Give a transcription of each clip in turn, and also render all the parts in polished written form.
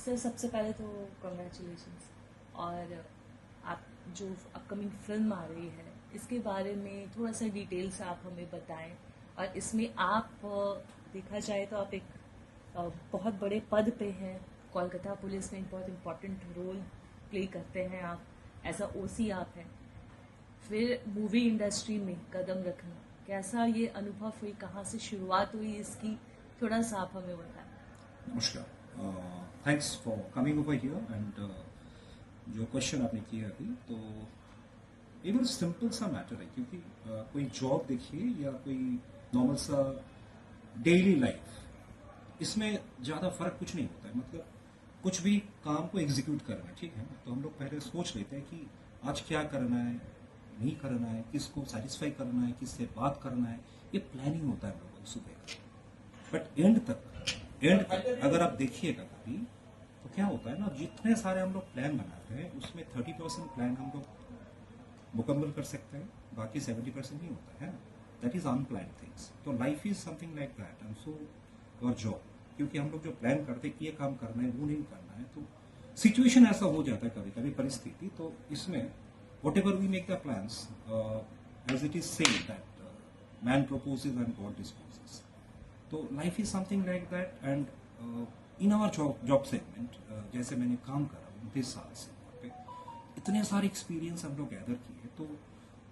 Sir सबसे पहले तो कॉन्ग्रेचुलेशंस। और आप जो अपकमिंग फिल्म आ रही है इसके बारे में थोड़ा सा डिटेल से आप हमें बताएं। और इसमें आप देखा जाए तो आप एक बहुत बड़े पद पे हैं। कोलकाता पुलिस में एक बहुत इम्पोर्टेंट रोल प्ले करते हैं आप। एज अ ओसी आप हैं। फिर मूवी इंडस्ट्री में कदम रखना कैसा ये अनुभव हुई, कहाँ से शुरुआत हुई इसकी, थोड़ा सा आप हमें बताएं। नमस्कार, thanks for coming over here and जो क्वेश्चन आपने किया अभी, तो ये बहुत सिंपल सा मैटर है क्योंकि कोई जॉब देखिए या कोई नॉर्मल सा डेली लाइफ, इसमें ज़्यादा फर्क कुछ नहीं होता है। मतलब कुछ भी काम को एग्जीक्यूट करना है, ठीक है, तो हम लोग पहले सोच लेते हैं कि आज क्या करना है, नहीं करना है, किसको सेटिस्फाई करना है, किससे बात करना है, ये प्लानिंग होता है हम लोगों को सुबह। बट एंड तक अगर आप देखिएगा कभी, तो क्या होता है ना, जितने सारे हम लोग प्लान बनाते हैं उसमें 30% प्लान हम लोग मुकम्मल कर सकते हैं, बाकी 70% नहीं होता है ना। That is unplan things. तो life is something like that and so और जॉब, क्योंकि हम लोग जो प्लान करते हैं कि ये काम करना है वो नहीं करना है, तो सिचुएशन ऐसा हो जाता है कभी कभी, परिस्थिति। तो इसमें whatever we make the plans, as it is said that man proposes and god disposes. तो life is something like that and in our job segment, जैसे मैंने काम करा 29 साल से वहाँ पे, इतने सारे एक्सपीरियंस हम लोग गैदर किए, तो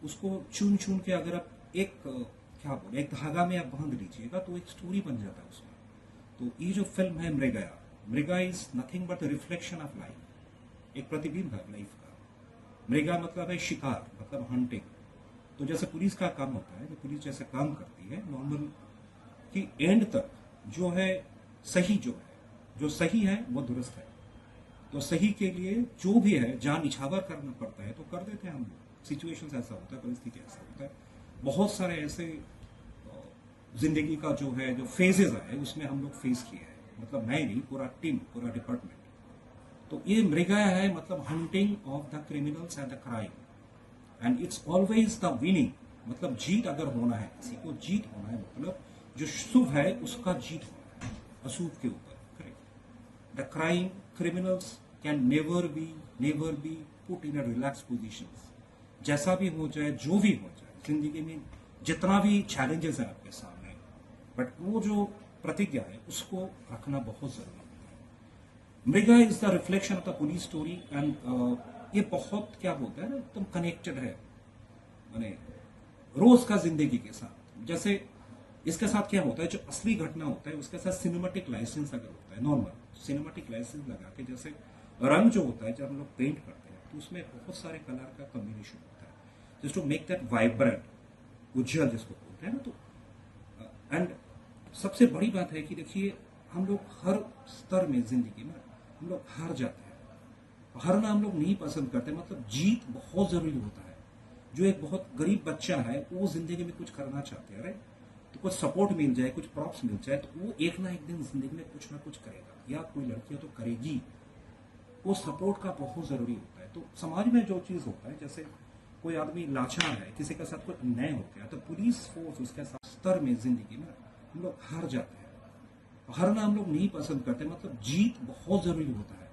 उसको चुन चुन के अगर आप एक क्या बोले, एक धागा में आप बांध लीजिएगा तो एक स्टोरी बन जाता है उसमें। तो ये जो फिल्म है Mrigaya, Mriga is nothing but reflection of life, एक प्रतिबिंब है लाइफ का। मृगा मतलब है शिकार, मतलब हंटिंग। तो जैसे पुलिस का काम होता है, जो पुलिस जैसे काम करती है नॉर्मल, कि एंड तक जो है सही, जो सही है वो दुरुस्त है। तो सही के लिए जो भी है जहां निछावर करना पड़ता है तो कर देते हैं हम लोग। सिचुएशन ऐसा होता है, परिस्थिति ऐसा होता है। बहुत सारे ऐसे जिंदगी का जो है, जो फेजेस है, उसमें हम लोग फेस किए हैं। मतलब मैं नहीं, पूरा टीम, पूरा डिपार्टमेंट। तो ये मृगा है, मतलब hunting of the criminals and the crime, and it's always the winning. मतलब जीत अगर होना है, किसी को जीत होना है, मतलब जो शुभ है उसका जीत होना है अशुभ के ऊपर। Correct. The crime criminals can never be put in a relax position. जैसा भी हो जाए, जो भी हो जाए जिंदगी में, जितना भी चैलेंजेस है आपके सामने, बट वो जो प्रतिज्ञा है उसको रखना बहुत जरूरी है। Mriga is the reflection of the police story and ये बहुत क्या बोलता है ना, एकदम कनेक्टेड है मैंने रोज का जिंदगी के साथ। जैसे इसके साथ क्या होता है, जो असली घटना होता है उसके साथ सिनेमेटिक लाइसेंस अगर होता है, नॉर्मल सिनेमेटिक लाइसेंस लगा के, जैसे रंग जो होता है जब हम लोग पेंट करते हैं तो उसमें बहुत सारे कलर का कॉम्बिनेशन होता है just to make that vibrant, उज्जवल जिसको बोलते हैं ना। तो एंड सबसे बड़ी बात है कि देखिए, हम लोग हर स्तर में जिंदगी में हम लोग हार जाते हैं। हारना हम लोग नहीं पसंद करते, मतलब जीत बहुत जरूरी होता है। जो एक बहुत गरीब बच्चा है वो जिंदगी में कुछ करना चाहते हैं, राइट, तो कुछ सपोर्ट मिल जाए, कुछ प्रॉप्स मिल जाए, तो वो एक ना एक दिन जिंदगी में कुछ ना कुछ करेगा, या कोई लड़की तो करेगी। वो सपोर्ट का बहुत जरूरी होता है। तो समाज में जो चीज होता है, जैसे कोई आदमी लाचार है, किसी के साथ कोई अन्याय हो गया, तो पुलिस फोर्स उसके साथ स्तर में जिंदगी में हम लोग हार जाते हैं। हारना हम लोग नहीं पसंद करते, मतलब जीत बहुत जरूरी होता है।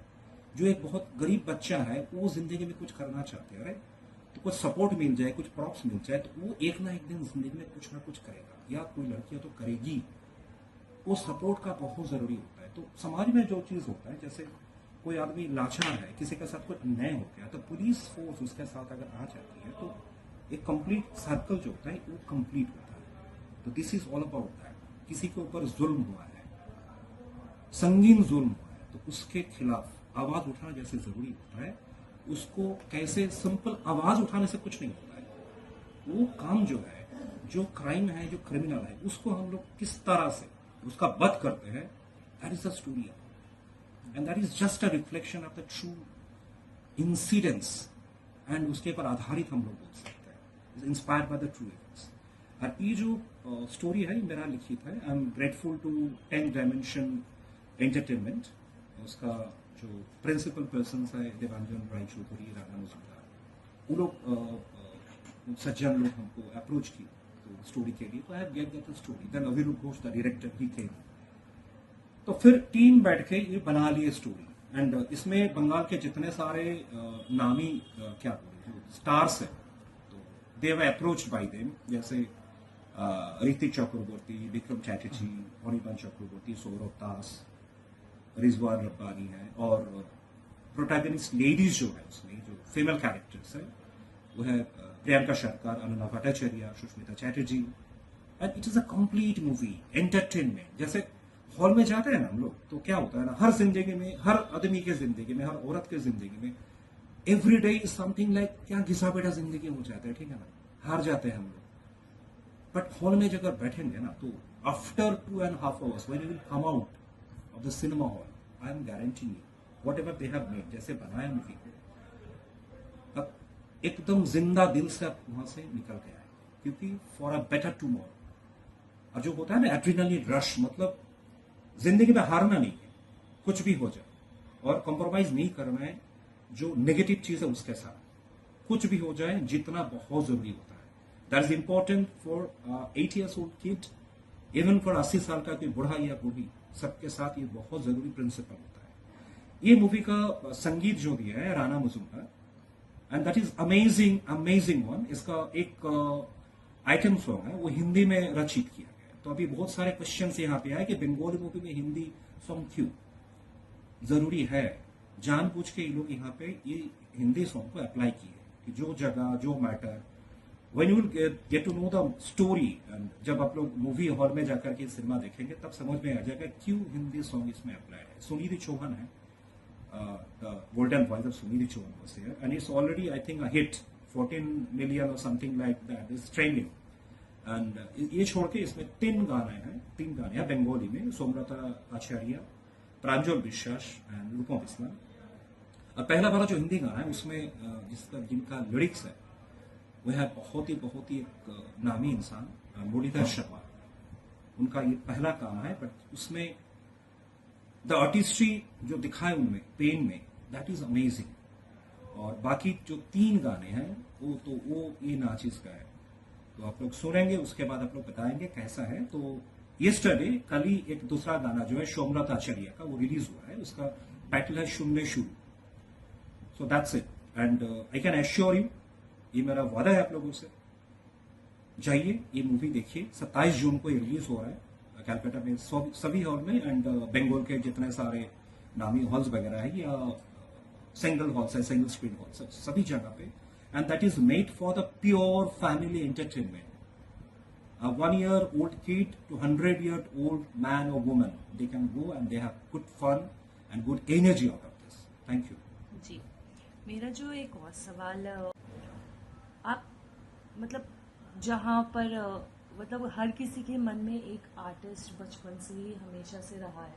जो एक बहुत गरीब बच्चा है वो जिंदगी में कुछ करना चाहते हैं, राइट, तो कुछ सपोर्ट मिल जाए, कुछ प्रॉप्स मिल जाए, तो वो एक ना एक दिन जिंदगी में कुछ ना कुछ करेगा, या कोई लड़की तो करेगी। वो सपोर्ट का बहुत जरूरी होता है। तो समाज में जो चीज होता है, जैसे कोई आदमी लाचार है, किसी के साथ कोई अन्याय हो गया, तो पुलिस फोर्स उसके साथ अगर आ जाती है तो एक कंप्लीट सर्कल जो होता है वो कंप्लीट होता है। तो this is all about that. किसी के ऊपर जुल्म हुआ है, संगीन जुल्म हुआ है, तो उसके खिलाफ आवाज उठाना जैसे जरूरी होता है, उसको कैसे सिंपल आवाज उठाने से कुछ नहीं होता है। वो काम जो है, जो क्राइम है, जो क्रिमिनल है, उसको हम लोग किस तरह से उसका वध करते हैं, that is the story. And that is just a reflection of the true incidents, and उसके ऊपर आधारित हम लोग बोल सकते हैं, inspired by the true events. और ये जो स्टोरी है मेरा लिखित है। I am grateful to 10 dimension entertainment. उसका जो प्रिंसिपल पर्सन है देवांजन राय चौधरी, राणा मजूमदार, वो लोग सज्जन लोग हमको अप्रोच किए तो स्टोरी के लिए, तो I have get that story. Then Abhirup Ghosh the director, he came. तो फिर टीम बैठ के ये बना लिए स्टोरी। एंड इसमें बंगाल के जितने सारे नामी क्या बोले जो स्टार्स है, तो दे वर अप्रोच्ड बाय देम, जैसे ऋतिक चक्रवर्ती, विक्रम चैटर्जी, अनिर्बान चक्रवर्ती, सौरभ दास, रिजवान रब्बानी है, और प्रोटैगनिस्ट लेडीज जो है उसमें जो फीमेल कैरेक्टर्स है वो है Priyanka Sarkar, Anuna Bhattacharya, Sushmita Chatterjee, and it is a complete movie entertainment. जैसे हॉल में जाते हैं ना हम लोग, तो क्या होता है ना, हर जिंदगी में, हर आदमी के जिंदगी में, हर औरत के जिंदगी में every day is something like क्या घिसा बेटा जिंदगी हो जाता है, ठीक है ना, हार जाते हैं हम लोग। बट हॉल में जब बैठेंगे ना, तो after 2.5 hours when you will come out of the cinema hall, I am guaranteeing you, whatever they have made, जैसे बनाया मूवी को, अब एकदम जिंदा दिल से आप वहां से निकल के आए, क्योंकि फॉर अ बेटर टुमारो। और जो होता है ना एड्रेनलिन रश, मतलब जिंदगी में हारना नहीं है, कुछ भी हो जाए, और कॉम्प्रोमाइज नहीं करना है जो नेगेटिव चीज है उसके साथ, कुछ भी हो जाए, जीतना बहुत जरूरी होता है। That is important for 8 years old kid, even for 80 साल का कोई बूढ़ा या बूढ़ी, सबके साथ ये बहुत जरूरी प्रिंसिपल होता है। ये मूवी का संगीत जो दिया है Rana Majumdar, and that is amazing amazing one. इसका एक आइटम सॉन्ग है वो हिंदी में रचित किया गया है। तो अभी बहुत सारे क्वेश्चन यहाँ पे आए कि बंगाली मूवी में हिंदी सॉन्ग क्यों जरूरी है। जानबूझ के ये लोग यहाँ पे ये हिंदी सॉन्ग को अप्लाई किए कि जो जगह जो matter, when you get to know the story, and जब आप लोग मूवी हॉल में जाकर के सिनेमा देखेंगे तब समझ में आ जाएगा क्यों हिंदी सॉन्ग इसमें अप्लाइड है। सुनिधि चौहान है, the golden voice of Sunidhi Chauhan was there, and it's already I think a hit, 14 million or something like that is trending. And ये छोड़ के इसमें 3 गाने हैं बंगाली में, सोमलता आचार्य, प्रांजल विश्वास एंड रूपम इस्लाम। पहला वाला जो हिंदी गाना है उसमें जिनका लिरिक्स है वो है बहुत ही एक नामी इंसान मुरलीधर शर्मा, उनका ये पहला काम है। बट उसमें द आर्टिस्ट्री जो दिखाए उनमें पेन में, दैट इज अमेजिंग। और बाकी जो 3 गाने हैं वो ये नाचिस का है, तो आप लोग सुनेंगे, उसके बाद आप लोग बताएंगे कैसा है। तो यस्टरडे कल ही एक दूसरा गाना जो है सोमनाथ आचार्य का वो रिलीज हुआ है, उसका टाइटल है शून्य शुरू। So that's it, and I can assure you, ये मेरा वादा है आप लोगों से, जाइए ये मूवी देखिए। 27 जून को ये रिलीज हो रहा है कैलकाटा में सभी हॉल में, एंड बंगाल के जितने सारे नामी हॉल्स वगैरह है या सिंगल हॉल्स है, सिंगल स्क्रीन हॉल्स है, सभी जगह पे। And that is made for the pure family entertainment. 1 year old kid to 100 year old man or woman, they can go and they have good fun and good energy out of this. Thank you. जी, मेरा जो एक और सवाल, आप मतलब जहाँ पर मतलब हर किसी के मन में एक आर्टिस्ट बचपन से ही हमेशा से रहा है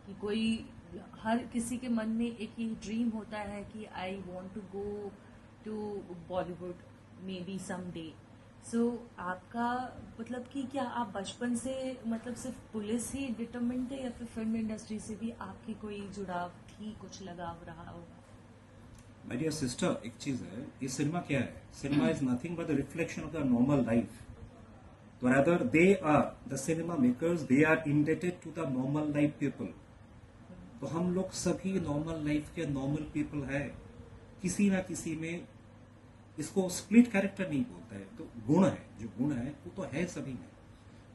कि कोई, हर किसी के मन में एक ये ड्रीम होता है कि I want to go to Bollywood maybe someday. So आपका मतलब कि क्या आप बचपन से मतलब सिर्फ पुलिस ही डिटरमिन्ड थे या फिर फिल्म इंडस्ट्री से भी आपकी कोई जुड़ाव थी, कुछ लगाव रहा होगा? माय डियर सिस्टर, एक चीज है, ये सिनेमा क्या है? Cinema is nothing but the reflection of the normal life. तो rather they are the cinema makers, they are indebted to the normal life people. तो हम लोग सभी नॉर्मल लाइफ के नॉर्मल पीपल है, किसी ना किसी में। इसको स्प्लिट कैरेक्टर नहीं बोलता है, तो गुण है, जो गुण है वो तो है सभी में।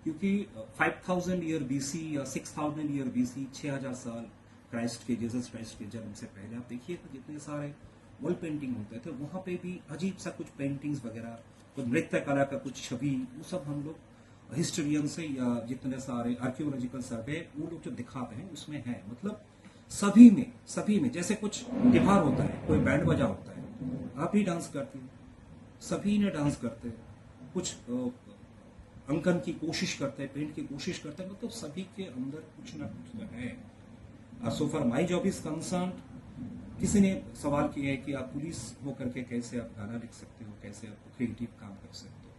क्योंकि 5000 ईयर बीसी या 6000 ईयर बीसी, 6000 साल क्राइस्ट के, जीसस क्राइस्ट के जन्म से पहले आप देखिए जितने सारे वॉल पेंटिंग होते थे, वहां पे भी अजीब सा कुछ पेंटिंग्स वगैरह, तो नृत्य कला का कुछ छवि, वो सब हम लोग हिस्टोरियन से या जितने सारे आर्कियोलॉजिकल सर्वे वो लोग जो दिखाते हैं उसमें है। मतलब सभी में जैसे कुछ त्योहार होता है, कोई बैंड बजा होता है, आप ही डांस करती हो, सभी ने डांस करते हैं, कुछ अंकन की कोशिश करते हैं, पेंट की कोशिश करते हैं, मतलब सभी के अंदर कुछ ना कुछ है। So for my job is concern, किसी ने सवाल किया है कि आप पुलिस होकर के कैसे आप गाना लिख सकते हो, कैसे आप क्रिएटिव काम कर सकते हो।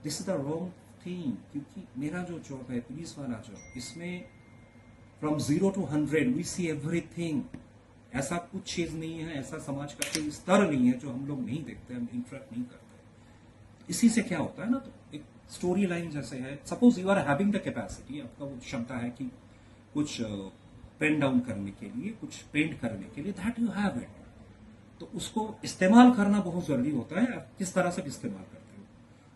This is the wrong thing, क्योंकि मेरा जो जॉब है पुलिस वाला जॉब, इसमें from 0 to 100 we see everything. ऐसा कुछ चीज नहीं है, ऐसा समाज का कोई स्तर नहीं है जो हम लोग नहीं देखते, हम इंटरेक्ट नहीं करते। इसी से क्या होता है ना, तो एक स्टोरी लाइन जैसे है, suppose you are having the capacity, आपका वो क्षमता है कि कुछ पेन डाउन करने के लिए, कुछ पेंट करने के लिए, दैट यू हैव इट। तो उसको इस्तेमाल करना बहुत जरूरी होता है, आप किस तरह से इस्तेमाल करते हो।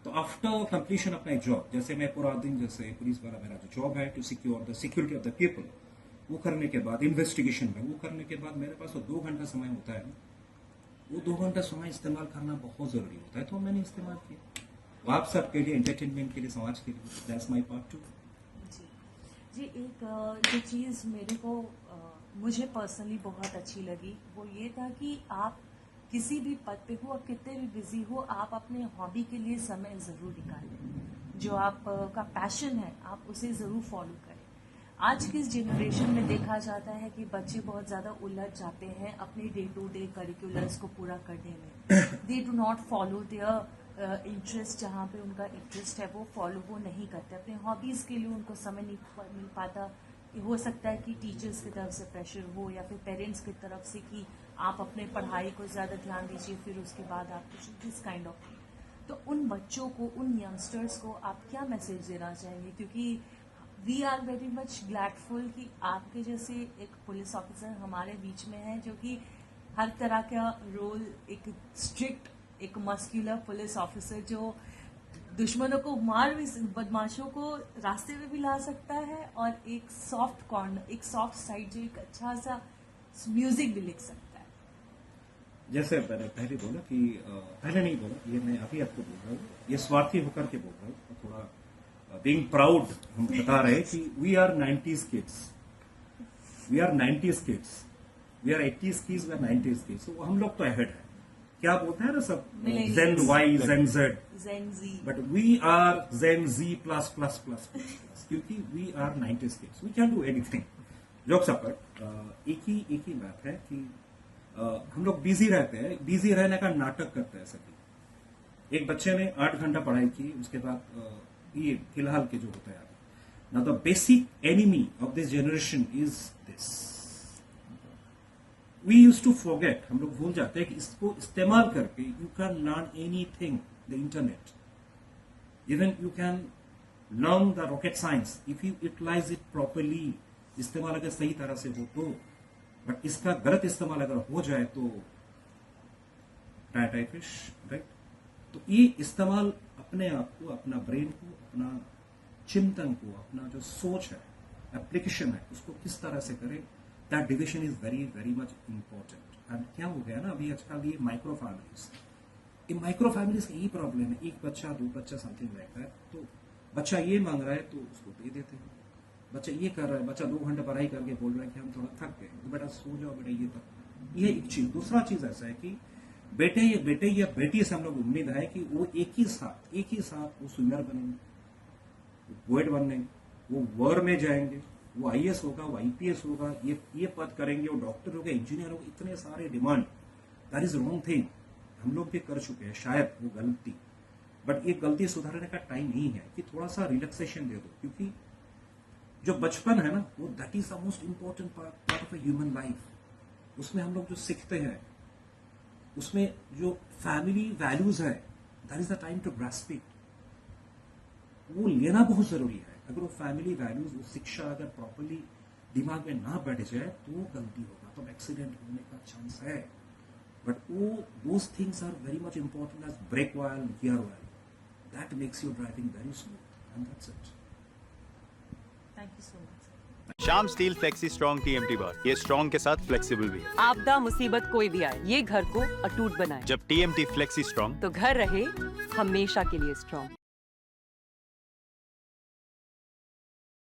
तो after completion of my job, जैसे मैं पूरा दिन, जैसे पुलिस वाला मेरा जो जॉब है, to secure the security of the people, वो करने के बाद इन्वेस्टिगेशन में वो करने के बाद मेरे पास तो 2 घंटा समय होता है। वो 2 घंटा समय इस्तेमाल करना बहुत जरूरी होता है, तो मैंने इस्तेमाल किया। वो आप सबके लिए, एंटरटेनमेंट के लिए, समाज के लिए, दैट्स माय पार्ट टू। जी, एक जो चीज़ मेरे को मुझे पर्सनली बहुत अच्छी लगी वो ये था कि आप किसी भी पद पे हो और कितने भी बिजी हो, आप अपने हॉबी के लिए समय ज़रूर निकालें। जो आप का पैशन है आप उसे ज़रूर फॉलो करें। आज की इस जनरेशन में देखा जाता है कि बच्चे बहुत ज़्यादा उलझ जाते हैं अपने डे टू डे करिकुलर्स को पूरा करने में। They do not follow their interest, जहाँ पे उनका इंटरेस्ट है वो फॉलो वो नहीं करते। अपने हॉबीज़ के लिए उनको समय नहीं मिल पाता। हो सकता है कि टीचर्स की तरफ से प्रेशर हो या फिर पेरेंट्स की तरफ से कि आप अपने पढ़ाई को ज़्यादा ध्यान दीजिए, फिर उसके बाद आप कुछ दिस काइंड ऑफ। तो उन बच्चों को, उन यंगस्टर्स को आप क्या मैसेज देना चाहेंगे? क्योंकि we are very much gladful कि आपके जैसे एक पुलिस ऑफिसर हमारे बीच में है, जो कि हर तरह का रोल, एक स्ट्रिक्ट, एक मस्क्यूलर पुलिस ऑफिसर जो दुश्मनों को मार भी, बदमाशों को रास्ते में भी ला सकता है, और एक सॉफ्ट कॉर्नर, एक सॉफ्ट साइड, जो एक अच्छा सा म्यूजिक भी लिख सकता है। जैसे मैंने पहले बोला कि पहले नहीं बोला, ये मैं अभी आपको बोल रहा हूँ, ये स्वार्थी होकर के बोल रहा हूँ, थोड़ा बीइंग प्राउड हम बता रहे हैं कि we are 90s kids, we are 90s kids, we are 80s kids, we are 90s kids. तो हम लोग तो अहेड है, क्या बोलते हैं ना सब, Gen Y, Gen Z, Gen G, but we are Gen G plus plus plus plus, क्योंकि we are 90s kids, we can do anything. Jokes apart, एक ही बात है कि हम लोग बिजी रहते हैं, बिजी रहने का नाटक करते हैं सभी। एक बच्चे ने 8 घंटा पढ़ाई की, उसके बाद ये फिलहाल के जो होता है, now the basic enemy of this generation is this. We use to forget, हम लोग भूल जाते हैं कि इसको इस्तेमाल करके you can learn anything, the internet, even you can learn the rocket science if you utilize it properly. इस्तेमाल अगर सही तरह से हो तो, बट इसका गलत इस्तेमाल अगर हो जाए तो टाइट फिश, राइट। तो ये इस्तेमाल अपने आप को, अपना ब्रेन को, अपना चिंतन को, अपना जो सोच है, एप्लीकेशन है, उसको किस तरह से करें, that division is very very much important. And क्या हो गया ना अभी आजकल, ये माइक्रो फैमिलीज, इन माइक्रो फैमिलीज का यही प्रॉब्लम है, एक बच्चा 2 बच्चा समथिंग रहता है, तो बच्चा ये मांग रहा है तो उसको दे देते हैं। बच्चा ये कर रहा है, बच्चा 2 घंटे पढ़ाई करके बोल रहा है कि हम थोड़ा थक गए, तो बेटा सो जाओ बेटा, ये तक। ये एक चीज। दूसरा चीज ऐसा है कि बेटे या बेटी से हम लोग उम्मीद है कि वो एक ही साथ वो स्विमर बनेंगे, वो पोएट बनेंगे, वो वॉर में जाएंगे, वो IAS होगा, वो IPS होगा, ये पद करेंगे, वो डॉक्टर होगा, इंजीनियर होगा, इतने सारे demand. That is wrong thing. हम लोग भी कर चुके हैं शायद वो गलती, बट ये गलती सुधारने का टाइम नहीं है कि थोड़ा सा रिलैक्सेशन दे दो, क्योंकि जो बचपन है ना, वो that is the most important part of a human life. उसमें हम लोग जो सीखते हैं, उसमें जो फैमिली वैल्यूज है, that is the time to grasp it. वो लेना बहुत जरूरी है। अगर वो फैमिली वैल्यूज, वो शिक्षा अगर प्रॉपरली दिमाग में ना बैठ जाए तो गलती होगा, तो एक्सीडेंट होने का चांस है। बट वो those things are very much important as brake oil, gear oil, that makes you driving very smooth, and that's it. Thank you so much. Shyam steel flexi strong TMT bar, ये strong के साथ flexible भी है। आपदा मुसीबत कोई भी आए, ये घर को अटूट बनाए। जब TMT फ्लेक्सी स्ट्रॉन्ग, तो घर रहे हमेशा के लिए स्ट्रॉन्ग।